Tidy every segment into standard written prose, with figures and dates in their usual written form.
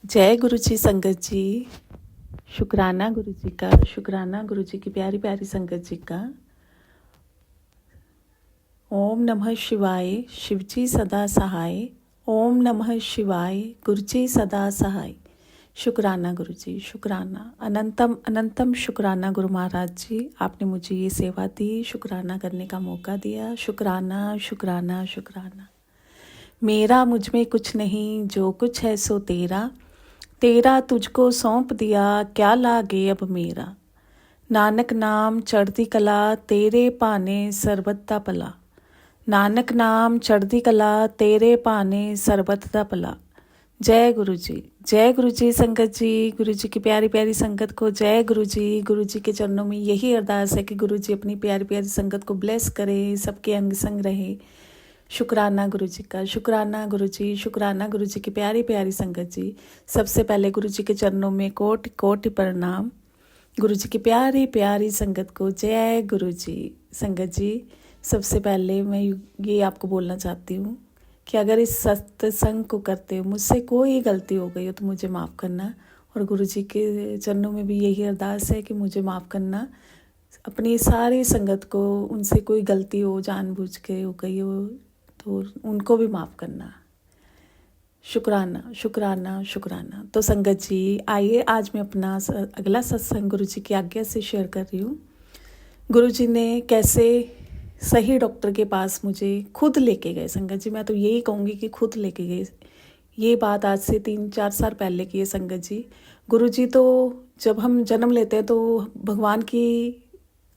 जय गुरु जी संगत जी। शुक्राना गुरु जी का, शुक्राना गुरु जी की प्यारी प्यारी संगत जी का। ओम नमः शिवाय, शिवजी सदा सहाय। ओम नमः शिवाय, गुरु जी सदा सहाय। शुक्राना गुरु जी, शुक्राना, अनंतम अनंतम शुक्राना गुरु महाराज जी, आपने मुझे ये सेवा दी, शुक्राना करने का मौका दिया। शुक्राना शुक्राना शुक्राना। मेरा मुझ में कुछ नहीं, जो कुछ है सो तेरा, तेरा तुझको सौंप दिया, क्या लागे अब मेरा। नानक नाम चढ़ती कला, तेरे पाने सरबत दा भला। नानक नाम चढ़ती कला, तेरे पाने सरबत दा भला। जय गुरु जी, जय गुरु जी संगत जी। गुरु जी की प्यारी प्यारी संगत को जय गुरु जी। गुरु जी के चरणों में यही अरदास है कि गुरु जी अपनी प्यारी प्यारी संगत को ब्लेस करे, सबके अंग संग रहे। शुक्राना गुरु जी का, शुक्राना गुरु जी, शुक्राना गुरु जी की प्यारी प्यारी संगत जी। सबसे पहले गुरु जी के चरणों में कोटि कोटि प्रणाम। गुरु जी की प्यारी प्यारी संगत को जय गुरु जी। संगत जी, सबसे पहले मैं ये आपको बोलना चाहती हूँ कि अगर इस सत्संग को करते हुए मुझसे कोई गलती हो गई हो तो मुझे माफ़ करना। और गुरु जी के चरणों में भी यही अरदास है कि मुझे माफ़ करना। अपनी सारी संगत को उनसे कोई गलती हो, जानबूझ के हो गई हो तो उनको भी माफ़ करना। शुक्राना शुक्राना शुक्राना। तो संगत जी, आइए आज मैं अपना अगला सत्संग गुरु जी की आज्ञा से शेयर कर रही हूँ। गुरु जी ने कैसे सही डॉक्टर के पास मुझे खुद लेके गए। संगत जी, मैं तो यही कहूँगी कि खुद लेके गए। ये बात आज से 3-4 साल पहले की है संगत जी। गुरु जी तो जब हम जन्म लेते हैं तो भगवान की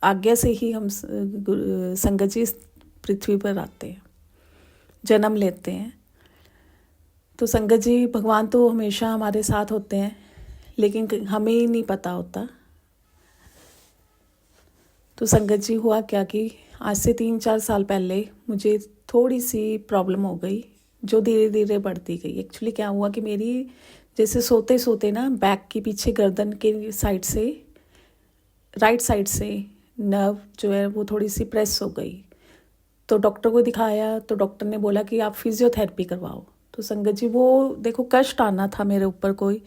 आज्ञा से ही हम संगत जी पृथ्वी पर आते हैं, जन्म लेते हैं। तो संगत जी, भगवान तो हमेशा हमारे साथ होते हैं, लेकिन हमें ही नहीं पता होता। तो संगत जी, हुआ क्या कि आज से 3-4 साल पहले मुझे थोड़ी सी प्रॉब्लम हो गई, जो धीरे धीरे बढ़ती गई। एक्चुअली क्या हुआ कि मेरी जैसे सोते सोते ना बैक के पीछे गर्दन के साइड से, राइट साइड से नर्व जो है वो थोड़ी सी प्रेस हो गई। तो डॉक्टर को दिखाया तो डॉक्टर ने बोला कि आप फिजियोथेरेपी करवाओ। तो संगत जी, वो देखो कष्ट आना था मेरे ऊपर कोई,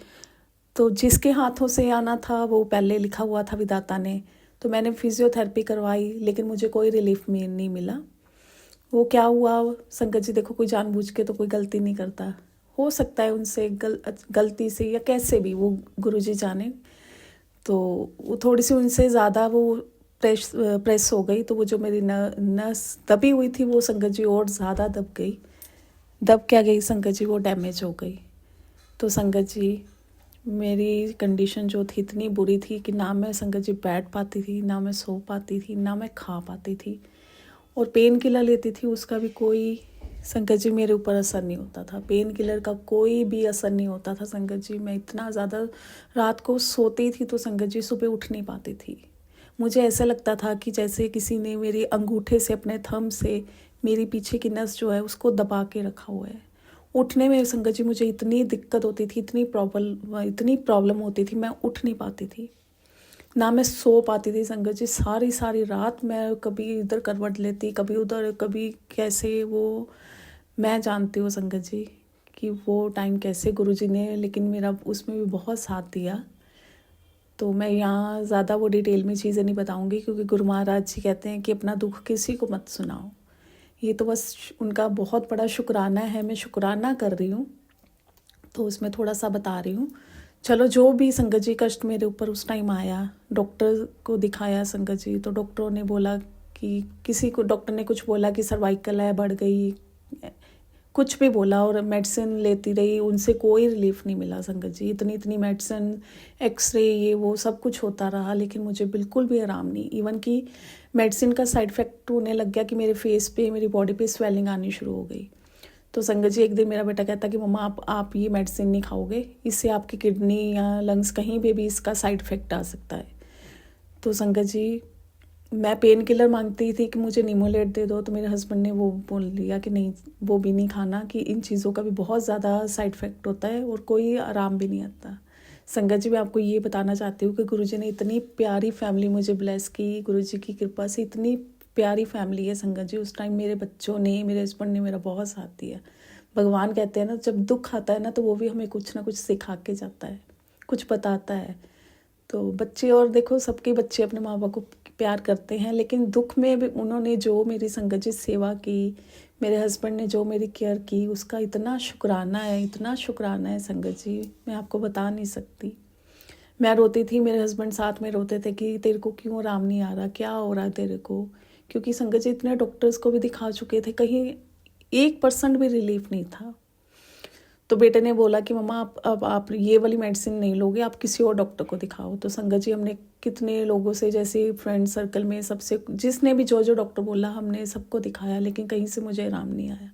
तो जिसके हाथों से आना था वो पहले लिखा हुआ था विधाता ने। तो मैंने फिजियोथेरेपी करवाई, लेकिन मुझे कोई रिलीफ नहीं मिला। वो क्या हुआ संगत जी, देखो कोई जानबूझ के तो कोई गलती नहीं करता। हो सकता है उनसे गलती से या कैसे भी, वो गुरुजी जाने। तो वो थोड़ी सी उनसे ज़्यादा वो प्रेस हो गई, तो वो जो मेरी नस दबी हुई थी वो संगत जी और ज़्यादा दब गई। दब क्या गई संगत जी, वो डैमेज हो गई। तो संगत जी, मेरी कंडीशन जो थी इतनी बुरी थी कि ना मैं संगत जी बैठ पाती थी, ना मैं सो पाती थी, ना मैं खा पाती थी। और पेन किलर लेती थी, उसका भी कोई संगत जी मेरे ऊपर असर नहीं होता था। पेन किलर का कोई भी असर नहीं होता था संगत जी। मैं इतना ज़्यादा रात को सोती थी तो संगत जी सुबह उठ नहीं पाती थी। मुझे ऐसा लगता था कि जैसे किसी ने मेरे अंगूठे से, अपने थंब से मेरी पीछे की नस जो है उसको दबा के रखा हुआ है। उठने में संगत जी मुझे इतनी दिक्कत होती थी, इतनी प्रॉब्लम होती थी, मैं उठ नहीं पाती थी, ना मैं सो पाती थी संगत जी। सारी सारी रात मैं कभी इधर करवट लेती, कभी उधर, कभी कैसे। वो मैं जानती हूँ संगत जी कि वो टाइम कैसे गुरुजी ने, लेकिन मेरा उसमें भी बहुत साथ दिया। तो मैं यहाँ ज़्यादा वो डिटेल में चीज़ें नहीं बताऊँगी, क्योंकि गुरु महाराज जी कहते हैं कि अपना दुख किसी को मत सुनाओ। ये तो बस उनका बहुत बड़ा शुक्राना है, मैं शुक्राना कर रही हूँ, तो उसमें थोड़ा सा बता रही हूँ। चलो, जो भी संगत जी कष्ट मेरे ऊपर उस टाइम आया, डॉक्टर को दिखाया संगत जी, तो डॉक्टरों ने बोला कि किसी को, डॉक्टर ने कुछ बोला कि सर्वाइकल है, बढ़ गई, कुछ भी बोला। और मेडिसिन लेती रही, उनसे कोई रिलीफ नहीं मिला संगत जी। इतनी इतनी मेडिसिन, एक्सरे, ये वो सब कुछ होता रहा, लेकिन मुझे बिल्कुल भी आराम नहीं। इवन कि मेडिसिन का साइड इफेक्ट होने लग गया कि मेरे फेस पे, मेरी बॉडी पे स्वेलिंग आनी शुरू हो गई। तो संगत जी, एक दिन मेरा बेटा कहता कि मम्मा आप ये मेडिसिन नहीं खाओगे, इससे आपकी किडनी या लंग्स कहीं पे भी इसका साइड इफ़ेक्ट आ सकता है। तो संगत जी, मैं पेन किलर मांगती थी कि मुझे निमोलेट दे दो, तो मेरे हस्बैंड ने वो बोल दिया कि नहीं, वो भी नहीं खाना, कि इन चीज़ों का भी बहुत ज़्यादा साइड इफ़ेक्ट होता है और कोई आराम भी नहीं आता। संगत जी, मैं आपको ये बताना चाहती हूँ कि गुरुजी ने इतनी प्यारी फैमिली मुझे ब्लेस की। गुरुजी की कृपा से इतनी प्यारी फैमिली है संगत जी। उस टाइम मेरे बच्चों ने, मेरे हस्बैंड ने मेरा बहुत साथ दिया। भगवान कहते हैं ना, जब दुख आता है ना तो वो भी हमें कुछ ना कुछ सिखा के जाता है, कुछ बताता है। तो बच्चे, और देखो सबके बच्चे अपने माँ बाप को प्यार करते हैं, लेकिन दुख में भी उन्होंने जो मेरी संगत जी सेवा की, मेरे हस्बैंड ने जो मेरी केयर की, उसका इतना शुक्राना है, इतना शुक्राना है संगत जी, मैं आपको बता नहीं सकती। मैं रोती थी, मेरे हस्बैंड साथ में रोते थे कि तेरे को क्यों आराम नहीं आ रहा, क्या हो रहा है तेरे को, क्योंकि संगत जी इतने डॉक्टर्स को भी दिखा चुके थे, कहीं 1% भी रिलीफ नहीं था। तो बेटे ने बोला कि मम्मा अब आप ये वाली मेडिसिन नहीं लोगे, आप किसी और डॉक्टर को दिखाओ। तो संगत जी हमने कितने लोगों से, जैसे फ्रेंड सर्कल में सबसे, जिसने भी जो जो डॉक्टर बोला हमने सबको दिखाया, लेकिन कहीं से मुझे आराम नहीं आया।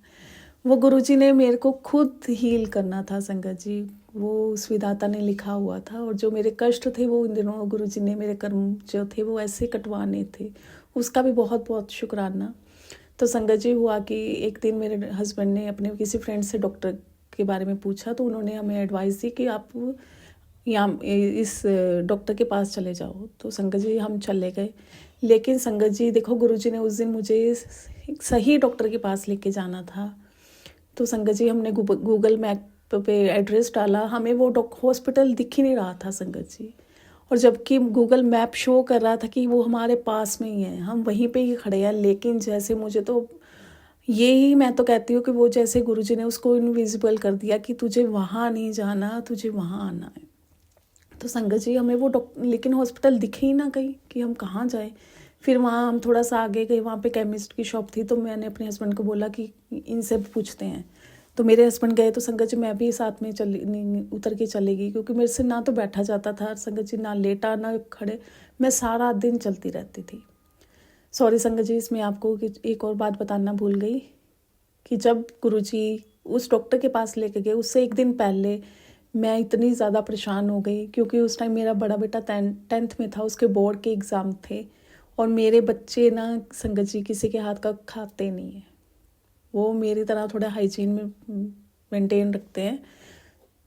वो गुरुजी ने मेरे को खुद हील करना था संगत जी, वो उस विधाता ने लिखा हुआ था। और जो मेरे कष्ट थे वो इन दिनों गुरुजी ने, मेरे कर्म जो थे वो ऐसे कटवाने थे, उसका भी बहुत बहुत शुक्राना। तो संगत जी हुआ कि एक दिन मेरे हस्बैंड ने अपने किसी फ्रेंड से डॉक्टर के बारे में पूछा, तो उन्होंने हमें एडवाइस दी कि आप यहाँ इस डॉक्टर के पास चले जाओ। तो संगत जी हम चले गए, लेकिन संगत जी देखो गुरुजी ने उस दिन मुझे एक सही डॉक्टर के पास लेके जाना था। तो संगत जी हमने गूगल मैप पे एड्रेस डाला, हमें वो हॉस्पिटल दिख ही नहीं रहा था संगत जी, और जबकि गूगल मैप शो कर रहा था कि वो हमारे पास में ही है, हम वहीं पे ही खड़े हैं। लेकिन जैसे मुझे तो यही, मैं तो कहती हूँ कि वो जैसे गुरुजी ने उसको इनविजिबल कर दिया कि तुझे वहाँ नहीं जाना, तुझे वहाँ आना है। तो संगत जी हमें वो लेकिन हॉस्पिटल दिखे ही ना कहीं कि हम कहाँ जाएं। फिर वहाँ हम थोड़ा सा आगे गए, वहाँ पे केमिस्ट की शॉप थी, तो मैंने अपने हस्बैंड को बोला कि इनसे पूछते हैं। तो मेरे हस्बैंड गए, तो संगत जी मैं भी साथ में उतर के चलेगी, क्योंकि मेरे से ना तो बैठा जाता था संगत जी, ना लेटा ना खड़े, मैं सारा दिन चलती रहती थी। सॉरी संगत जी, इसमें आपको एक और बात बताना भूल गई कि जब गुरुजी उस डॉक्टर के पास लेके गए, उससे एक दिन पहले मैं इतनी ज़्यादा परेशान हो गई, क्योंकि उस टाइम मेरा बड़ा बेटा 10th में था, उसके बोर्ड के एग्ज़ाम थे, और मेरे बच्चे ना संगत जी किसी के हाथ का खाते नहीं है, वो मेरी तरह थोड़ा हाइजीन में मेंटेन रखते हैं।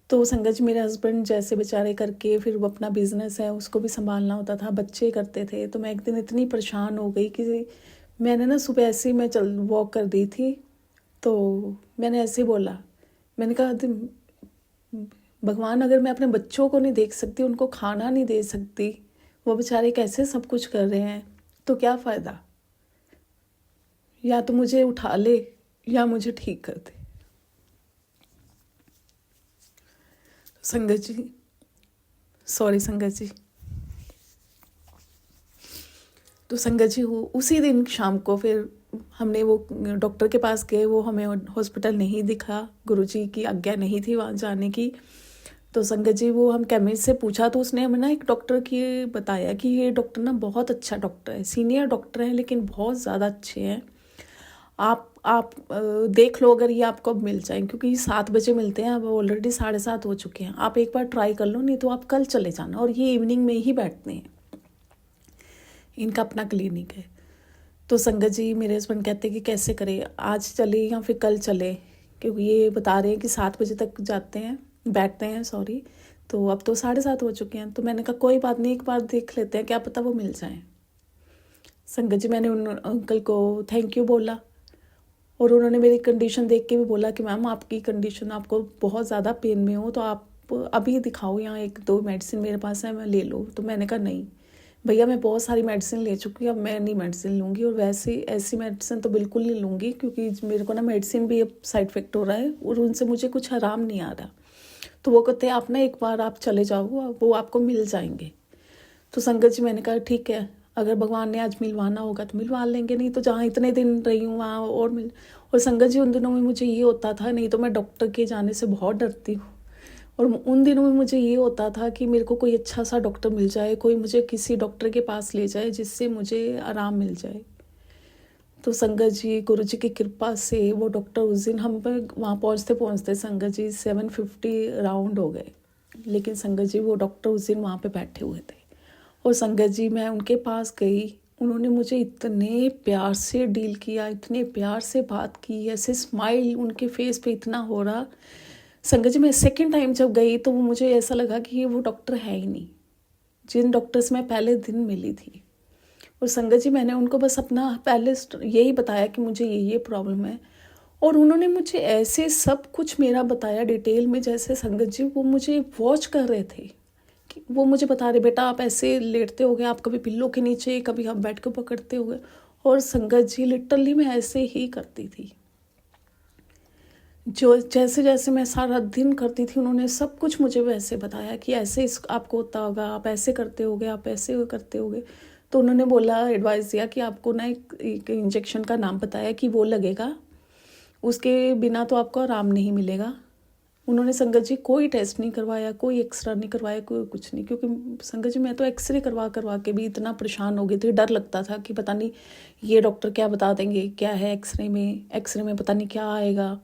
तो संगत जी मेरे हस्बैंड जैसे बेचारे करके, फिर वो अपना बिजनेस है उसको भी संभालना होता था, बच्चे करते थे। तो मैं एक दिन इतनी परेशान हो गई कि मैंने ना सुबह ऐसे ही मैं वॉक कर दी थी, तो मैंने ऐसे बोला, मैंने कहा भगवान, अगर मैं अपने बच्चों को नहीं देख सकती, उनको खाना नहीं दे सकती, वो बेचारे कैसे सब कुछ कर रहे हैं, तो क्या फ़ायदा, या तो मुझे उठा ले या मुझे ठीक कर दे। संगत जी, सॉरी संगत जी। तो संगत जी उसी दिन शाम को फिर हमने वो डॉक्टर के पास गए, वो हमें हॉस्पिटल नहीं दिखा, गुरुजी की आज्ञा नहीं थी वहाँ जाने की। तो संगत जी वो हम केमिस्ट से पूछा, तो उसने हमें ना एक डॉक्टर की बताया कि ये डॉक्टर ना बहुत अच्छा डॉक्टर है, सीनियर डॉक्टर है, लेकिन बहुत ज़्यादा अच्छे हैं, आप देख लो अगर ये आपको अब मिल जाए, क्योंकि 7 बजे मिलते हैं, अब ऑलरेडी 7:30 हो चुके हैं, आप एक बार ट्राई कर लो, नहीं तो आप कल चले जाना, और ये इवनिंग में ही बैठते हैं, इनका अपना क्लिनिक है। तो संगत जी मेरे हस्बैंड कहते कि कैसे करें, आज चले या फिर कल चले, क्योंकि ये बता रहे हैं कि 7 बजे तक जाते हैं, बैठते हैं, सॉरी, तो अब तो 7:30 हो चुके हैं। तो मैंने कहा कोई बात नहीं, एक बार देख लेते हैं, क्या पता वो मिल जाए। संगत जी मैंने उन अंकल को थैंक यू बोला, और उन्होंने मेरी कंडीशन देख के भी बोला कि मैम आपकी कंडीशन, आपको बहुत ज़्यादा पेन में हो तो आप अभी दिखाओ, यहाँ 1-2 मेडिसिन मेरे पास है, मैं ले लो। तो मैंने कहा नहीं भैया, मैं बहुत सारी मेडिसिन ले चुकी हूँ, अब मैं नहीं मेडिसिन लूँगी, और वैसे ऐसी मेडिसिन तो बिल्कुल नहीं लूँगी, क्योंकि मेरे को ना मेडिसिन भी अब साइड इफेक्ट हो रहा है, और उनसे मुझे कुछ आराम नहीं आ रहा। तो वो कहते हैं आप ना एक बार आप चले जाओ, वो आपको मिल जाएंगे। तो संगत जी मैंने कहा ठीक है, अगर भगवान ने आज मिलवाना होगा तो मिलवा लेंगे, नहीं तो जहाँ इतने दिन रही हूँ वहाँ और संगत जी उन दिनों में मुझे ये होता था, नहीं तो मैं डॉक्टर के जाने से बहुत डरती हूँ, और उन दिनों में मुझे ये होता था कि मेरे को कोई अच्छा सा डॉक्टर मिल जाए, कोई मुझे किसी डॉक्टर के पास ले जाए जिससे मुझे आराम मिल जाए। तो संगत जी गुरु जी की कृपा से वो डॉक्टर उस दिन, हम वहाँ पहुँचते पहुँचते संगत जी 7:50 राउंड हो गए, लेकिन संगत जी वो डॉक्टर उस दिन वहाँ पे बैठे हुए थे, और संगत जी मैं उनके पास गई, उन्होंने मुझे इतने प्यार से डील किया, इतने प्यार से बात की, ऐसे स्माइल उनके फेस पे इतना हो रहा। संगत जी मैं सेकंड टाइम जब गई तो वो मुझे ऐसा लगा कि ये वो डॉक्टर है ही नहीं जिन डॉक्टर से मैं पहले दिन मिली थी। और संगत जी मैंने उनको बस अपना पहले यही बताया कि मुझे ये प्रॉब्लम है, और उन्होंने मुझे ऐसे सब कुछ मेरा बताया डिटेल में, जैसे संगत जी वो मुझे वॉच कर रहे थे कि वो मुझे बता रहे, बेटा आप ऐसे लेटते होगे, आप कभी पिल्लो के नीचे, कभी आप बेड को पकड़ते होगे। और संगत जी लिटरली मैं ऐसे ही करती थी, जो जैसे जैसे मैं सारा दिन करती थी उन्होंने सब कुछ मुझे वैसे बताया कि ऐसे इस आपको होता होगा, आप ऐसे करते होगे, आप ऐसे करते होगे। तो उन्होंने बोला, एडवाइस दिया कि आपको ना एक इंजेक्शन का नाम बताया कि वो लगेगा, उसके बिना तो आपको आराम नहीं मिलेगा। उन्होंने संगत जी कोई टेस्ट नहीं करवाया, कोई एक्सरे नहीं करवाया, कोई कुछ नहीं, क्योंकि संगत जी मैं तो एक्सरे करवा करवा के भी इतना परेशान हो गई थी, डर लगता था कि पता नहीं ये डॉक्टर क्या बता देंगे, क्या है एक्सरे में पता नहीं क्या आएगा।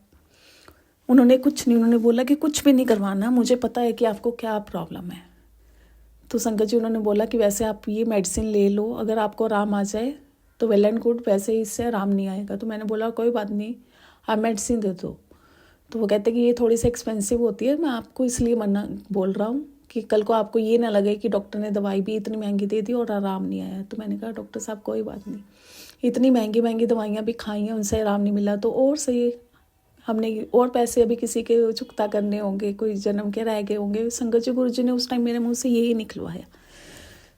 उन्होंने कुछ नहीं, उन्होंने बोला कि कुछ भी नहीं करवाना, मुझे पता है कि आपको क्या प्रॉब्लम है। तो संगत जी उन्होंने बोला कि वैसे आप ये मेडिसिन ले लो, अगर आपको आराम आ जाए तो वेल एंड गुड, वैसे इससे आराम नहीं आएगा। तो मैंने बोला कोई बात नहीं, आप मेडिसिन दे दो। तो वो कहते कि ये थोड़ी सी एक्सपेंसिव होती है, मैं आपको इसलिए मना बोल रहा हूँ कि कल को आपको ये ना लगे कि डॉक्टर ने दवाई भी इतनी महंगी दे दी और आराम नहीं आया। तो मैंने कहा डॉक्टर साहब कोई बात नहीं, इतनी महंगी महंगी दवाइयाँ भी खाई हैं, उनसे आराम नहीं मिला तो और सही, हमने और पैसे अभी किसी के चुकता करने होंगे, कोई जन्म के रह गए होंगे। संगत जी गुरु जी ने उस टाइम मेरे मुंह से यही निकलवाया।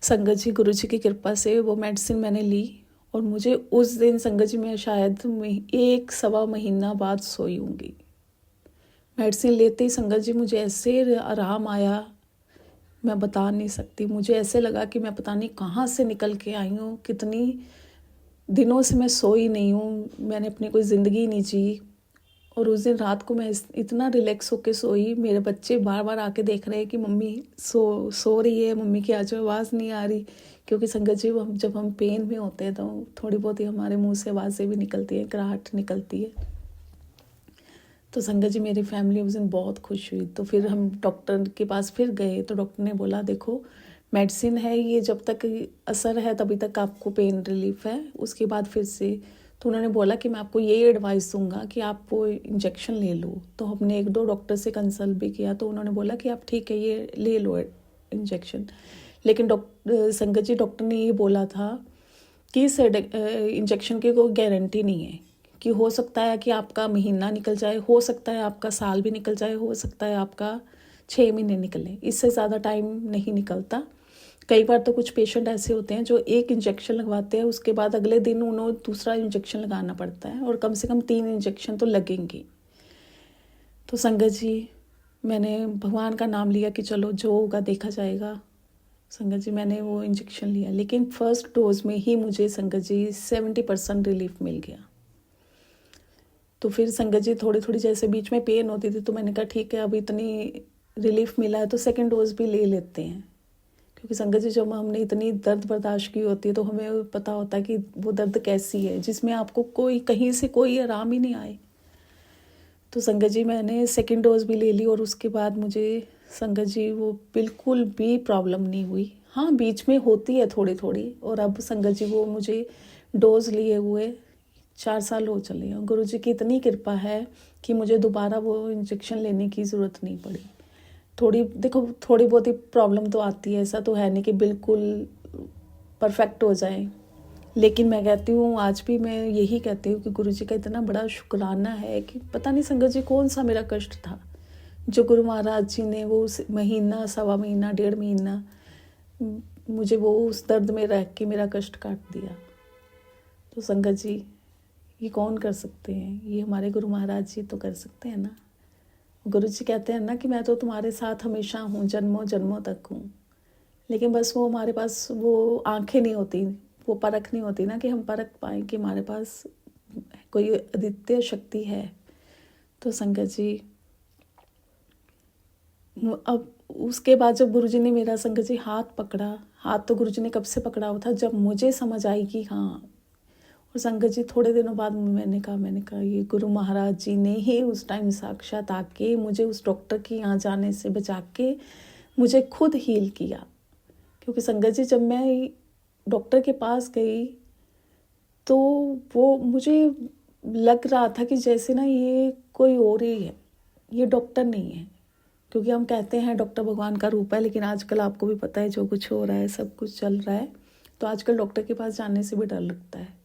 संगत जी गुरु जी की कृपा से वो मेडिसिन मैंने ली, और मुझे उस दिन संगत जी मैं शायद 1-1.25 महीना बाद सोई होंगी। मेडिसिन लेते ही संगत जी मुझे ऐसे आराम आया, मैं बता नहीं सकती। मुझे ऐसे लगा कि मैं पता नहीं कहाँ से निकल के आई हूँ, कितनी दिनों से मैं सोई नहीं हूँ, मैंने अपनी कोई ज़िंदगी नहीं जी। और उस दिन रात को मैं इतना रिलैक्स होके सोई, मेरे बच्चे बार बार आके देख रहे हैं कि मम्मी सो रही है, मम्मी की आज आवाज़ नहीं आ रही। क्योंकि संगत जी जब हम पेन में होते हैं तो थोड़ी बहुत ही हमारे मुंह से आवाज़ें भी निकलती हैं, कराहट निकलती है। तो संगत जी मेरी फैमिली उस दिन बहुत खुश हुई। तो फिर हम डॉक्टर के पास फिर गए, तो डॉक्टर ने बोला देखो मेडिसिन है ये, जब तक असर है तभी तक आपको पेन रिलीफ है, उसके बाद फिर से। तो उन्होंने बोला कि मैं आपको ये एडवाइस दूंगा कि आप वो इंजेक्शन ले लो। तो हमने 1-2 डॉक्टर से कंसल्ट भी किया, तो उन्होंने बोला कि आप ठीक है ये ले लो इंजेक्शन। लेकिन संगत जी डॉक्टर ने ये बोला था कि इस इंजेक्शन की कोई गारंटी नहीं है, कि हो सकता है कि आपका महीना निकल जाए, हो सकता है आपका साल भी निकल जाए, हो सकता है आपका 6 महीने निकले, इससे ज़्यादा टाइम नहीं निकलता। कई बार तो कुछ पेशेंट ऐसे होते हैं जो एक इंजेक्शन लगवाते हैं, उसके बाद अगले दिन उन्हें दूसरा इंजेक्शन लगाना पड़ता है, और कम से कम 3 इंजेक्शन तो लगेंगे। तो संगत जी मैंने भगवान का नाम लिया कि चलो जो होगा देखा जाएगा। संगत जी मैंने वो इंजेक्शन लिया, लेकिन फर्स्ट डोज में ही मुझे संगत जी 70% रिलीफ मिल गया। तो फिर संगत जी थोड़ी थोड़ी जैसे बीच में पेन होती थी, तो मैंने कहा ठीक है अब इतनी रिलीफ मिला है तो सेकेंड डोज भी ले लेते हैं। क्योंकि संगत जी जब हमने इतनी दर्द बर्दाश्त की होती है तो हमें पता होता है कि वो दर्द कैसी है, जिसमें आपको कोई कहीं से कोई आराम ही नहीं आए। तो संगत जी मैंने सेकेंड डोज भी ले ली, और उसके बाद मुझे संगत जी वो बिल्कुल भी प्रॉब्लम नहीं हुई। हाँ बीच में होती है थोड़ी थोड़ी, और अब संगत जी वो मुझे डोज लिए हुए 4 साल हो चले हैं। गुरु जी की इतनी कृपा है कि मुझे दोबारा वो इंजेक्शन लेने की ज़रूरत नहीं पड़ी। थोड़ी बहुत ही प्रॉब्लम तो आती है, ऐसा तो है नहीं कि बिल्कुल परफेक्ट हो जाए। लेकिन मैं कहती हूँ आज भी मैं यही कहती हूँ कि गुरु जी का इतना बड़ा शुक्राना है कि पता नहीं संगत जी कौन सा मेरा कष्ट था, जो गुरु महाराज जी ने वो महीना, 1.25 महीना, 1.5 महीना मुझे वो उस दर्द में रह के मेरा कष्ट काट दिया। तो संगत जी ये कौन कर सकते हैं, ये हमारे गुरु महाराज जी तो कर सकते हैं ना। गुरु जी कहते हैं ना कि मैं तो तुम्हारे साथ हमेशा हूँ, जन्मों जन्मों तक हूँ। लेकिन बस वो हमारे पास वो आंखें नहीं होती, वो परख नहीं होती ना कि हम परख पाएँ कि हमारे पास कोई अद्वितीय शक्ति है। तो संगत जी अब उसके बाद जब गुरु जी ने मेरा संगत जी हाथ पकड़ा, हाथ तो गुरु जी ने कब से पकड़ा हुआ था, जब मुझे समझ आई कि हाँ। और संगत जी थोड़े दिनों बाद मैंने कहा ये गुरु महाराज जी ने ही उस टाइम साक्षात आके मुझे उस डॉक्टर के यहाँ जाने से बचा के मुझे खुद हील किया। क्योंकि संगत जी जब मैं डॉक्टर के पास गई तो वो मुझे लग रहा था कि जैसे ना ये कोई और ही है, ये डॉक्टर नहीं है। क्योंकि हम कहते हैं डॉक्टर भगवान का रूप है, लेकिन आजकल आपको भी पता है जो कुछ हो रहा है, सब कुछ चल रहा है, तो आजकल डॉक्टर के पास जाने से भी डर लगता है।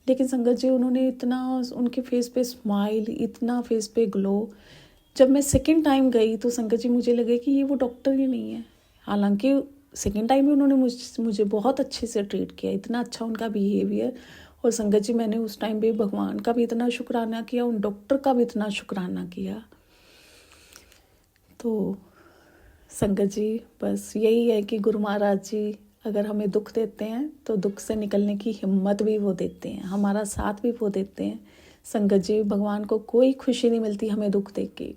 लेकिन संगत जी उन्होंने इतना, उनके फेस पे स्माइल, इतना फेस पे ग्लो। जब मैं सेकंड टाइम गई तो संगत जी मुझे लगे कि ये वो डॉक्टर ही नहीं है। हालांकि सेकंड टाइम भी उन्होंने मुझे बहुत अच्छे से ट्रीट किया, इतना अच्छा उनका बिहेवियर। और संगत जी मैंने उस टाइम पे भगवान का भी इतना शुक्राना किया, उन डॉक्टर का भी इतना शुक्राना किया। तो संगत जी बस यही है कि गुरु महाराज जी अगर हमें दुख देते हैं तो दुख से निकलने की हिम्मत भी वो देते हैं, हमारा साथ भी वो देते हैं। संगत जी भगवान को कोई खुशी नहीं मिलती हमें दुख देख के।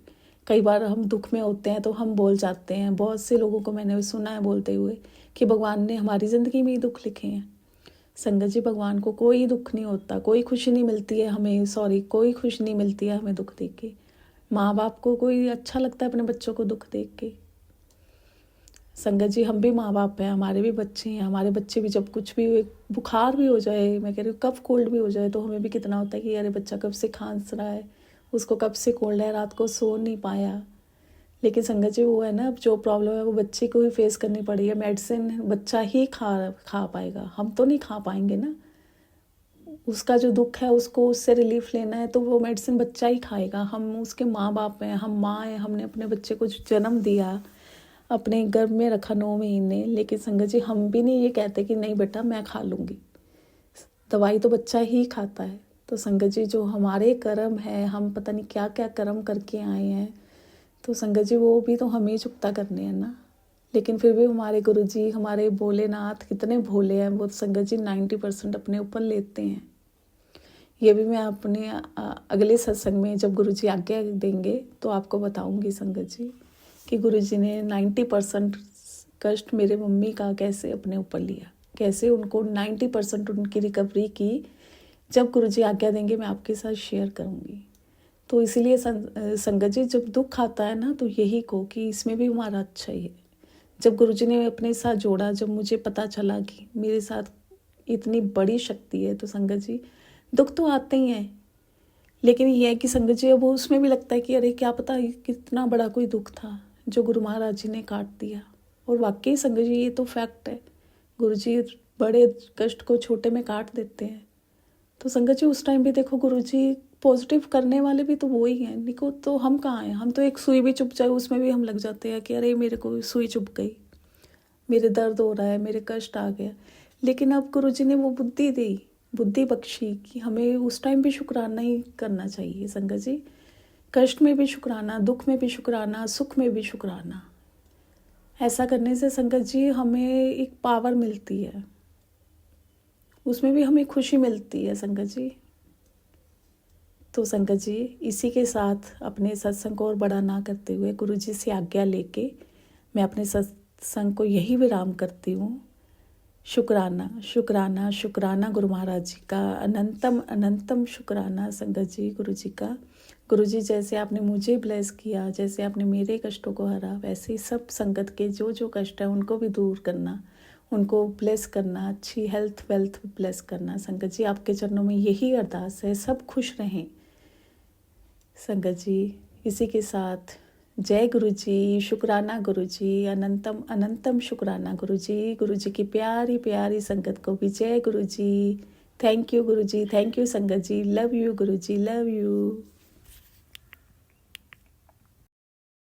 कई बार हम दुख में होते हैं तो हम बोल जाते हैं, बहुत से लोगों को मैंने सुना है बोलते हुए कि भगवान ने हमारी ज़िंदगी में ही दुख लिखे हैं। संगत जी भगवान को कोई दुख नहीं होता, कोई खुशी नहीं मिलती है हमें, कोई खुशी नहीं मिलती है हमें दुख देख के। माँ बाप को कोई अच्छा लगता है अपने बच्चों को दुख देख के? संगत जी हम भी माँ बाप हैं, हमारे भी बच्चे हैं, हमारे बच्चे भी जब कुछ भी बुखार भी हो जाए, मैं कह रही हूँ कफ कोल्ड भी हो जाए, तो हमें भी कितना होता है कि अरे बच्चा कब से खांस रहा है, उसको कब से कोल्ड है, रात को सो नहीं पाया। लेकिन संगत जी वो है ना, जो प्रॉब्लम है वो बच्चे को ही फेस करनी पड़ी है। मेडिसिन बच्चा ही खा पाएगा, हम तो नहीं खा पाएंगे ना। उसका जो दुख है उसको उससे रिलीफ लेना है तो वो मेडिसिन बच्चा ही खाएगा। हम उसके माँ बाप हैं, हम माँ हैं, हमने अपने बच्चे को जन्म दिया, अपने गर्भ में रखा 9 महीने। लेकिन संगत जी हम भी नहीं ये कहते कि नहीं बेटा मैं खा लूँगी, दवाई तो बच्चा ही खाता है। तो संगत जी जो हमारे कर्म है, हम पता नहीं क्या क्या कर्म करके आए हैं, तो संगत जी वो भी तो हमें ही चुकता करने हैं ना। लेकिन फिर भी हमारे गुरुजी, हमारे भोलेनाथ कितने भोले हैं, वो संगत जी 90% अपने ऊपर लेते हैं। ये भी मैं अपने अगले सत्संग में जब गुरुजी आज्ञा देंगे तो आपको बताऊंगी संगत जी कि गुरुजी ने 90% कष्ट मेरे मम्मी का कैसे अपने ऊपर लिया, कैसे उनको 90% उनकी रिकवरी की। जब गुरुजी आज्ञा देंगे मैं आपके साथ शेयर करूंगी। तो इसीलिए संगत जी जब दुख आता है ना तो यही को कि इसमें भी हमारा अच्छा ही है। जब गुरुजी ने अपने साथ जोड़ा, जब मुझे पता चला कि मेरे साथ इतनी बड़ी शक्ति है, तो संगत जी दुख तो आते ही हैं। लेकिन ये है कि संगत जी अब उसमें भी लगता है कि अरे क्या पता कितना बड़ा कोई दुख था जो गुरु महाराज जी ने काट दिया। और वाकई संगत जी ये तो फैक्ट है, गुरु जी बड़े कष्ट को छोटे में काट देते हैं। तो संगत जी उस टाइम भी देखो गुरु जी पॉजिटिव करने वाले भी तो वो ही हैं, निको तो हम कहाँ हैं। हम तो एक सुई भी चुभ जाए उसमें भी हम लग जाते हैं कि अरे मेरे को सुई चुभ गई, मेरे दर्द हो रहा है, मेरे कष्ट आ गया। लेकिन अब गुरु जी ने वो बुद्धि दी, बुद्धि बख्शी कि हमें उस टाइम भी शुक्राना ही करना चाहिए। संगत जी कष्ट में भी शुक्राना, दुख में भी शुक्राना, सुख में भी शुक्राना। ऐसा करने से संगत जी हमें एक पावर मिलती है, उसमें भी हमें खुशी मिलती है संगत जी। तो संगत जी इसी के साथ अपने सत्संग को और बड़ा ना करते हुए गुरु जी से आज्ञा लेके मैं अपने सत्संग को यही विराम करती हूँ। शुक्राना शुक्राना शुक्राना गुरु महाराज जी का, अनंतम अनंतम शुक्राना संगत जी गुरु जी का। गुरु जी जैसे आपने मुझे ब्लेस किया, जैसे आपने मेरे कष्टों को हरा, वैसे ही सब संगत के जो जो कष्ट है उनको भी दूर करना, उनको ब्लेस करना, अच्छी हेल्थ वेल्थ ब्लेस करना। संगत जी आपके चरणों में यही अरदास है, सब खुश रहें संगत जी। इसी के साथ जय गुरु जी, शुक्राना गुरु जी, अनंतम अनंतम शुक्राना गुरु जी। गुरु जी की प्यारी प्यारी संगत को भी जय गुरु जी। Thank you Guru ji, thank you संगत जी, love you Guru ji, love you.